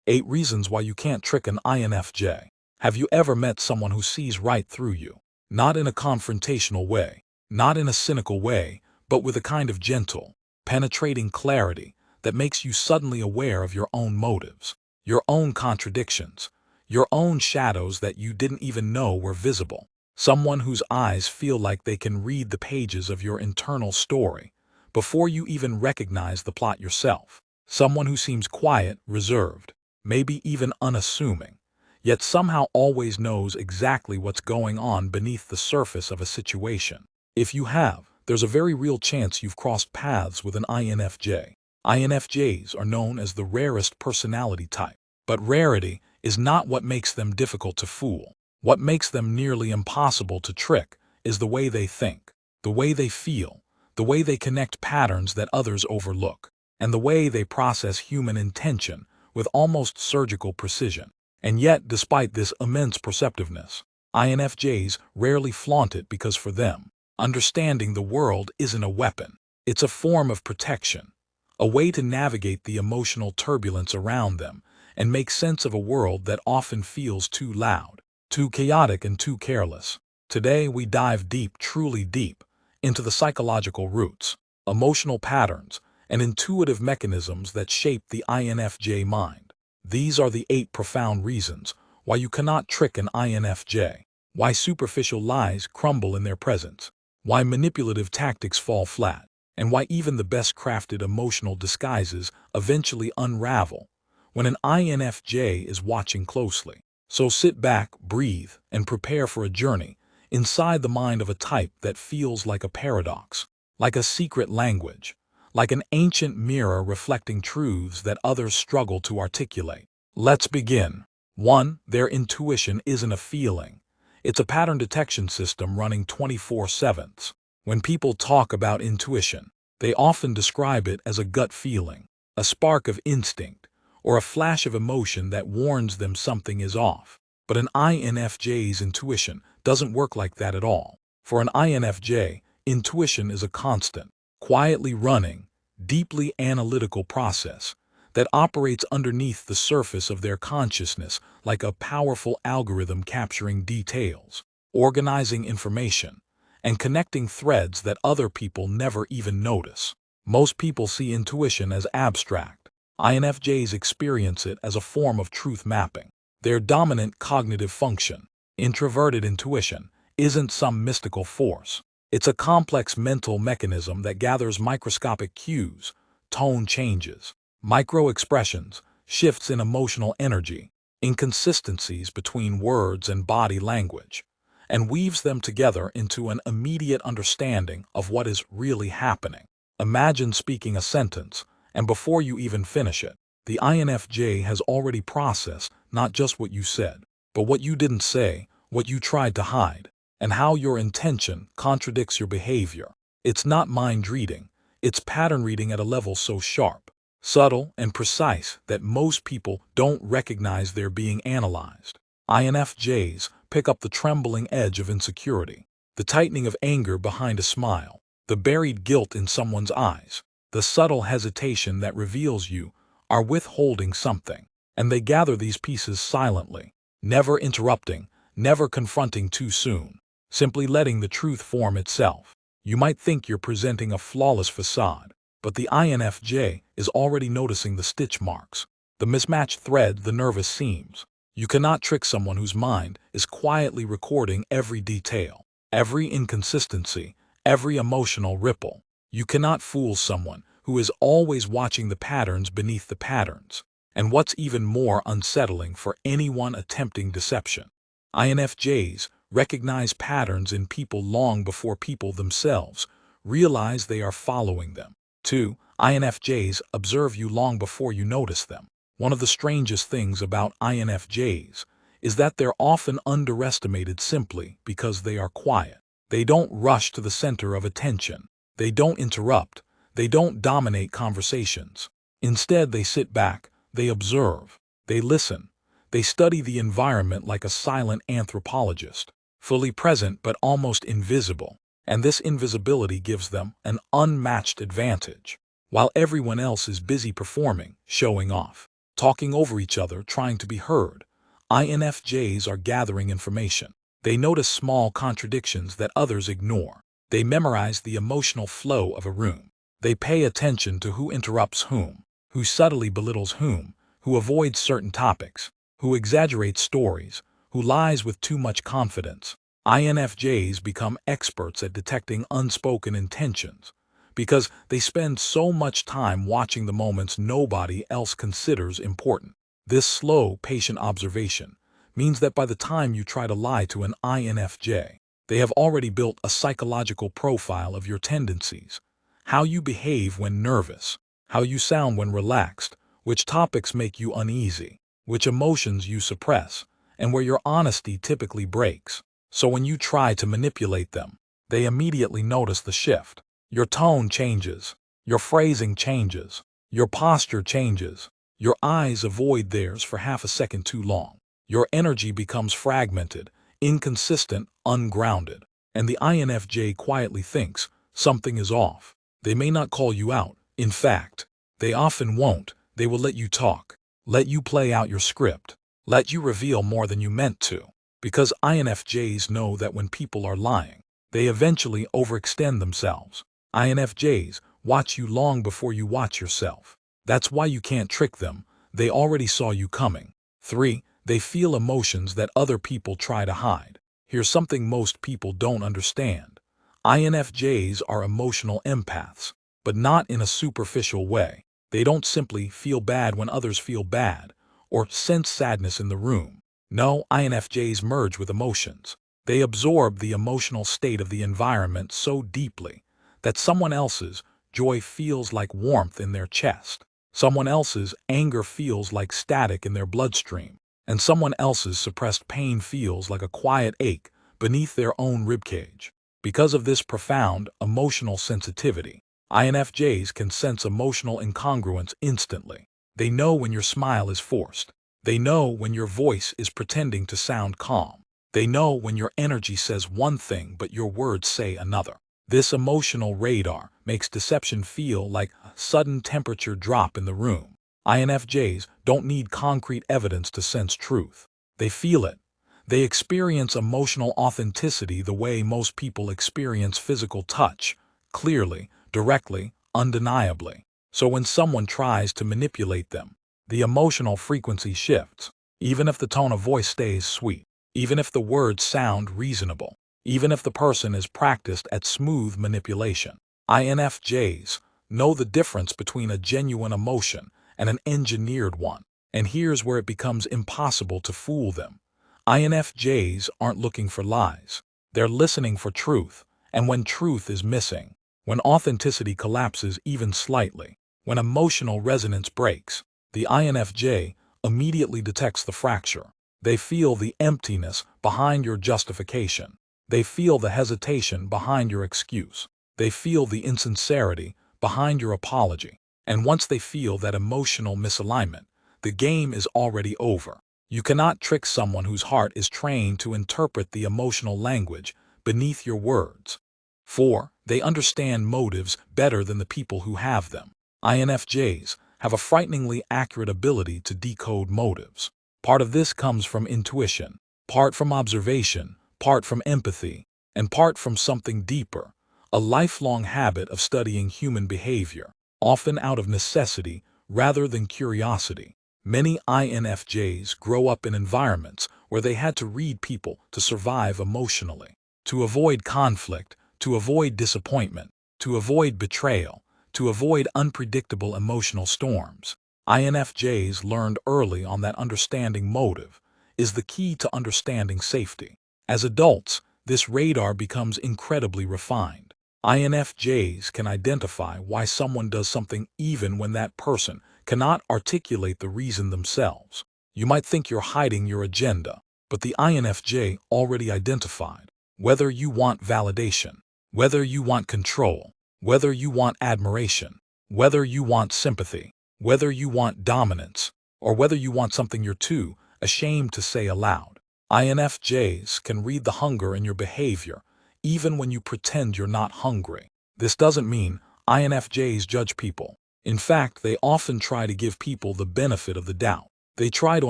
8 reasons why you can't trick an INFJ. Have you ever met someone who sees right through you? Not in a confrontational way, not in a cynical way, but with a kind of gentle, penetrating clarity that makes you suddenly aware of your own motives, your own contradictions, your own shadows that you didn't even know were visible. Someone whose eyes feel like they can read the pages of your internal story before you even recognize the plot yourself. Someone who seems quiet, reserved, maybe even unassuming, yet somehow always knows exactly what's going on beneath the surface of a situation. If you have, there's a very real chance you've crossed paths with an INFJ. INFJs are known as the rarest personality type, but rarity is not what makes them difficult to fool. What makes them nearly impossible to trick is the way they think, the way they feel, the way they connect patterns that others overlook, and the way they process human intention with almost surgical precision. And yet, despite this immense perceptiveness, INFJs rarely flaunt it because for them, understanding the world isn't a weapon. It's a form of protection, a way to navigate the emotional turbulence around them and make sense of a world that often feels too loud, too chaotic, and too careless. Today, we dive deep, truly deep, into the psychological roots, emotional patterns, and intuitive mechanisms that shape the INFJ mind. These are the 8 profound reasons why you cannot trick an INFJ, why superficial lies crumble in their presence, why manipulative tactics fall flat, and why even the best-crafted emotional disguises eventually unravel when an INFJ is watching closely. So sit back, breathe, and prepare for a journey inside the mind of a type that feels like a paradox, like a secret language, like an ancient mirror reflecting truths that others struggle to articulate. Let's begin. 1. Their intuition isn't a feeling. It's a pattern detection system running 24/7. When people talk about intuition, they often describe it as a gut feeling, a spark of instinct, or a flash of emotion that warns them something is off. But an INFJ's intuition doesn't work like that at all. For an INFJ, intuition is a constant, quietly running, deeply analytical process that operates underneath the surface of their consciousness like a powerful algorithm capturing details, organizing information, and connecting threads that other people never even notice. Most people see intuition as abstract. INFJs experience it as a form of truth mapping. Their dominant cognitive function, introverted intuition, isn't some mystical force. It's a complex mental mechanism that gathers microscopic cues, tone changes, micro-expressions, shifts in emotional energy, inconsistencies between words and body language, and weaves them together into an immediate understanding of what is really happening. Imagine speaking a sentence, and before you even finish it, the INFJ has already processed not just what you said, but what you didn't say, what you tried to hide, and how your intention contradicts your behavior. It's not mind reading, it's pattern reading at a level so sharp, subtle, and precise that most people don't recognize they're being analyzed. INFJs pick up the trembling edge of insecurity, the tightening of anger behind a smile, the buried guilt in someone's eyes, the subtle hesitation that reveals you are withholding something, and they gather these pieces silently, never interrupting, never confronting too soon, simply letting the truth form itself. You might think you're presenting a flawless facade, but the INFJ is already noticing the stitch marks, the mismatched thread, the nervous seams. You cannot trick someone whose mind is quietly recording every detail, every inconsistency, every emotional ripple. You cannot fool someone who is always watching the patterns beneath the patterns. And what's even more unsettling for anyone attempting deception, INFJs recognize patterns in people long before people themselves realize they are following them. 2. INFJs observe you long before you notice them. One of the strangest things about INFJs is that they're often underestimated simply because they are quiet. They don't rush to the center of attention. They don't interrupt. They don't dominate conversations. Instead, they sit back, they observe, they listen, they study the environment like a silent anthropologist, fully present but almost invisible. And this invisibility gives them an unmatched advantage, while everyone else is busy performing, showing off. talking over each other, trying to be heard. INFJs are gathering information. They notice small contradictions that others ignore. They memorize the emotional flow of a room. They pay attention to who interrupts whom, who subtly belittles whom, who avoids certain topics, who exaggerates stories, who lies with too much confidence. INFJs become experts at detecting unspoken intentions because they spend so much time watching the moments nobody else considers important. This slow, patient observation means that by the time you try to lie to an INFJ, they have already built a psychological profile of your tendencies, how you behave when nervous, how you sound when relaxed, which topics make you uneasy, which emotions you suppress, and where your honesty typically breaks. So when you try to manipulate them, they immediately notice the shift. Your tone changes, your phrasing changes, your posture changes, your eyes avoid theirs for half a second too long. Your energy becomes fragmented, inconsistent, ungrounded, and the INFJ quietly thinks something is off. They may not call you out. In fact, they often won't. They will let you talk, let you play out your script, let you reveal more than you meant to. Because INFJs know that when people are lying, they eventually overextend themselves. INFJs watch you long before you watch yourself. That's why you can't trick them. They already saw you coming. 3. They feel emotions that other people try to hide. Here's something most people don't understand. INFJs are emotional empaths, but not in a superficial way. They don't simply feel bad when others feel bad, or sense sadness in the room. No, INFJs merge with emotions. They absorb the emotional state of the environment so deeply that someone else's joy feels like warmth in their chest, someone else's anger feels like static in their bloodstream, and someone else's suppressed pain feels like a quiet ache beneath their own ribcage. Because of this profound emotional sensitivity, INFJs can sense emotional incongruence instantly. They know when your smile is forced. They know when your voice is pretending to sound calm. They know when your energy says one thing but your words say another. This emotional radar makes deception feel like a sudden temperature drop in the room. INFJs don't need concrete evidence to sense truth. They feel it. They experience emotional authenticity the way most people experience physical touch, clearly, directly, undeniably. So when someone tries to manipulate them, the emotional frequency shifts, even if the tone of voice stays sweet, even if the words sound reasonable, even if the person is practiced at smooth manipulation. INFJs know the difference between a genuine emotion and an engineered one, and here's where it becomes impossible to fool them. INFJs aren't looking for lies. They're listening for truth, and when truth is missing, when authenticity collapses even slightly, when emotional resonance breaks, the INFJ immediately detects the fracture. They feel the emptiness behind your justification. They feel the hesitation behind your excuse. They feel the insincerity behind your apology. And once they feel that emotional misalignment, the game is already over. You cannot trick someone whose heart is trained to interpret the emotional language beneath your words. 4. They understand motives better than the people who have them. INFJs have a frighteningly accurate ability to decode motives. Part of this comes from intuition, part from observation, part from empathy, and part from something deeper, a lifelong habit of studying human behavior, often out of necessity rather than curiosity. Many INFJs grow up in environments where they had to read people to survive emotionally, to avoid conflict, to avoid disappointment, to avoid betrayal, to avoid unpredictable emotional storms. INFJs learned early on that understanding motive is the key to understanding safety. As adults, this radar becomes incredibly refined. INFJs can identify why someone does something even when that person cannot articulate the reason themselves. You might think you're hiding your agenda, but the INFJ already identified whether you want validation, whether you want control, whether you want admiration, whether you want sympathy, whether you want dominance, or whether you want something you're too ashamed to say aloud. INFJs can read the hunger in your behavior, even when you pretend you're not hungry. This doesn't mean INFJs judge people. In fact, they often try to give people the benefit of the doubt. They try to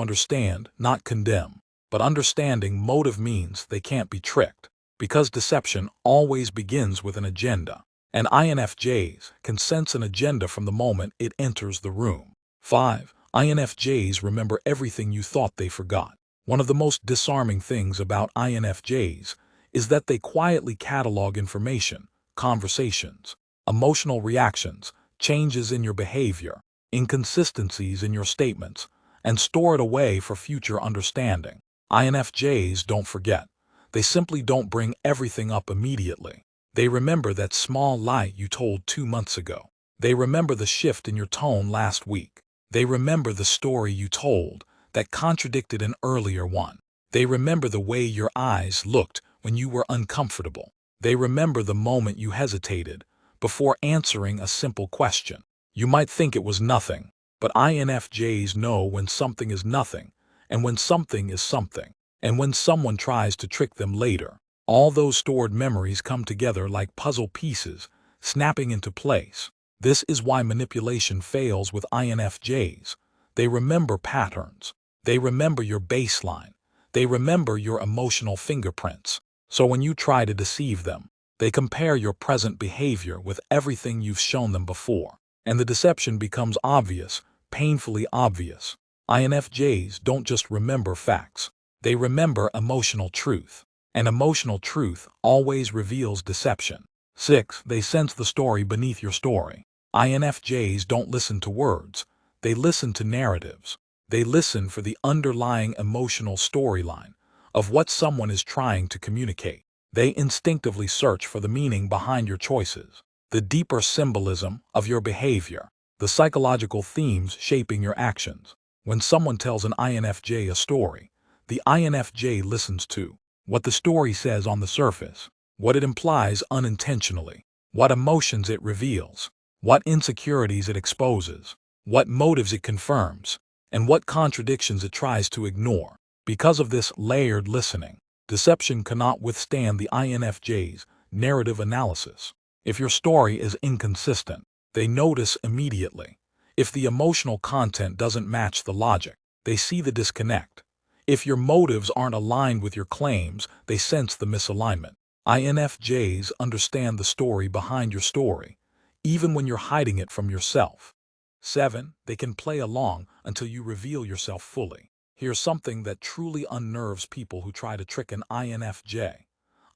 understand, not condemn. But understanding motive means they can't be tricked, because deception always begins with an agenda. And INFJs can sense an agenda from the moment it enters the room. 5. INFJs remember everything you thought they forgot. One of the most disarming things about INFJs is that they quietly catalog information, conversations, emotional reactions, changes in your behavior, inconsistencies in your statements, and store it away for future understanding. INFJs don't forget. They simply don't bring everything up immediately. They remember that small lie you told 2 months ago. They remember the shift in your tone last week. They remember the story you told that contradicted an earlier one. They remember the way your eyes looked when you were uncomfortable. They remember the moment you hesitated before answering a simple question. You might think it was nothing, but INFJs know when something is nothing, and when something is something, and when someone tries to trick them later. All those stored memories come together like puzzle pieces, snapping into place. This is why manipulation fails with INFJs. They remember patterns. They remember your baseline. They remember your emotional fingerprints. So when you try to deceive them, they compare your present behavior with everything you've shown them before. And the deception becomes obvious, painfully obvious. INFJs don't just remember facts. They remember emotional truth. And emotional truth always reveals deception. 6. They sense the story beneath your story. INFJs don't listen to words. They listen to narratives. They listen for the underlying emotional storyline of what someone is trying to communicate. They instinctively search for the meaning behind your choices, the deeper symbolism of your behavior, the psychological themes shaping your actions. When someone tells an INFJ a story, the INFJ listens to what the story says on the surface, what it implies unintentionally, what emotions it reveals, what insecurities it exposes, what motives it confirms, and what contradictions it tries to ignore. Because of this layered listening, deception cannot withstand the INFJ's narrative analysis. If your story is inconsistent, they notice immediately. If the emotional content doesn't match the logic, they see the disconnect. If your motives aren't aligned with your claims, they sense the misalignment. INFJs understand the story behind your story, even when you're hiding it from yourself. 7. They can play along until you reveal yourself fully. Here's something that truly unnerves people who try to trick an INFJ.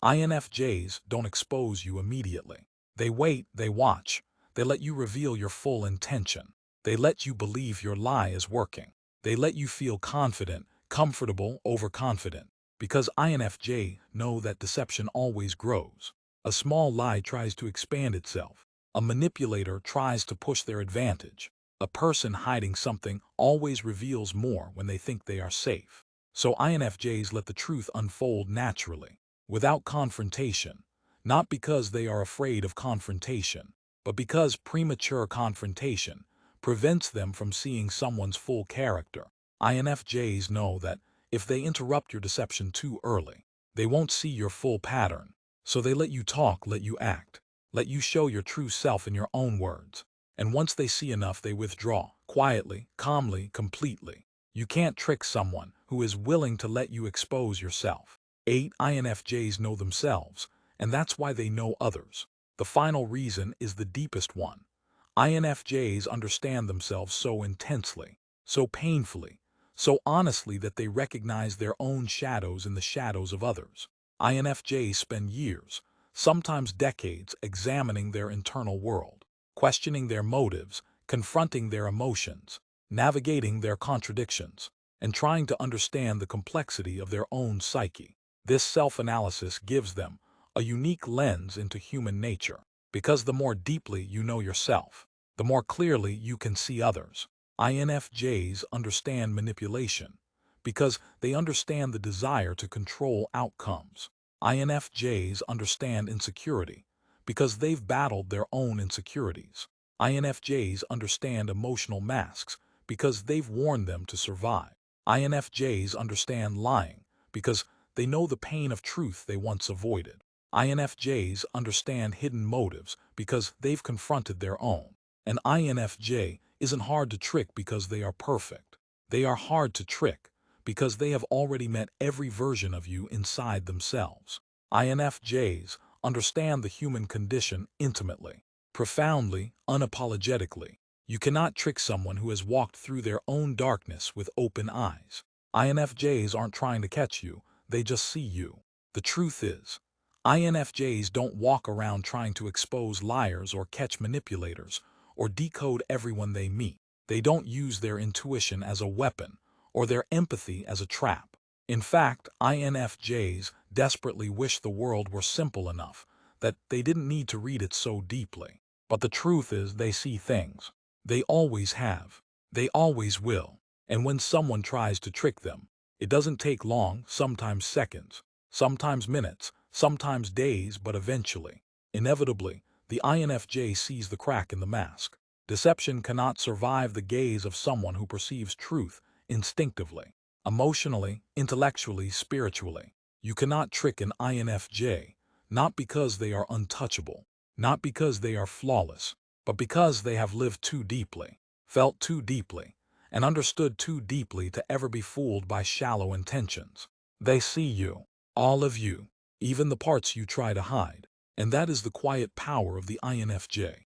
INFJs don't expose you immediately. They wait, they watch. They let you reveal your full intention. They let you believe your lie is working. They let you feel confident, comfortable, overconfident. Because INFJ know that deception always grows. A small lie tries to expand itself. A manipulator tries to push their advantage. A person hiding something always reveals more when they think they are safe. So INFJs let the truth unfold naturally, without confrontation, not because they are afraid of confrontation, but because premature confrontation prevents them from seeing someone's full character. INFJs know that if they interrupt your deception too early, they won't see your full pattern. So they let you talk, let you act, let you show your true self in your own words. And once they see enough, they withdraw, quietly, calmly, completely. You can't trick someone who is willing to let you expose yourself. 8. INFJs know themselves, and that's why they know others. The final reason is the deepest one. INFJs understand themselves so intensely, so painfully, so honestly that they recognize their own shadows in the shadows of others. INFJs spend years, sometimes decades, examining their internal world, questioning their motives, confronting their emotions, navigating their contradictions, and trying to understand the complexity of their own psyche. This self-analysis gives them a unique lens into human nature, because the more deeply you know yourself, the more clearly you can see others. INFJs understand manipulation because they understand the desire to control outcomes. INFJs understand insecurity because they've battled their own insecurities. INFJs understand emotional masks because they've worn them to survive. INFJs understand lying because they know the pain of truth they once avoided. INFJs understand hidden motives because they've confronted their own. An INFJ isn't hard to trick because they are perfect. They are hard to trick because they have already met every version of you inside themselves. INFJs understand the human condition intimately, profoundly, unapologetically. You cannot trick someone who has walked through their own darkness with open eyes. INFJs aren't trying to catch you, they just see you. The truth is, INFJs don't walk around trying to expose liars or catch manipulators or decode everyone they meet. They don't use their intuition as a weapon or their empathy as a trap. In fact, INFJs desperately wish the world were simple enough that they didn't need to read it so deeply. But the truth is they see things. They always have. They always will. And when someone tries to trick them, it doesn't take long, sometimes seconds, sometimes minutes, sometimes days, but eventually, inevitably, the INFJ sees the crack in the mask. Deception cannot survive the gaze of someone who perceives truth instinctively, emotionally, intellectually, spiritually. You cannot trick an INFJ, not because they are untouchable, not because they are flawless, but because they have lived too deeply, felt too deeply, and understood too deeply to ever be fooled by shallow intentions. They see you, all of you, even the parts you try to hide, and that is the quiet power of the INFJ.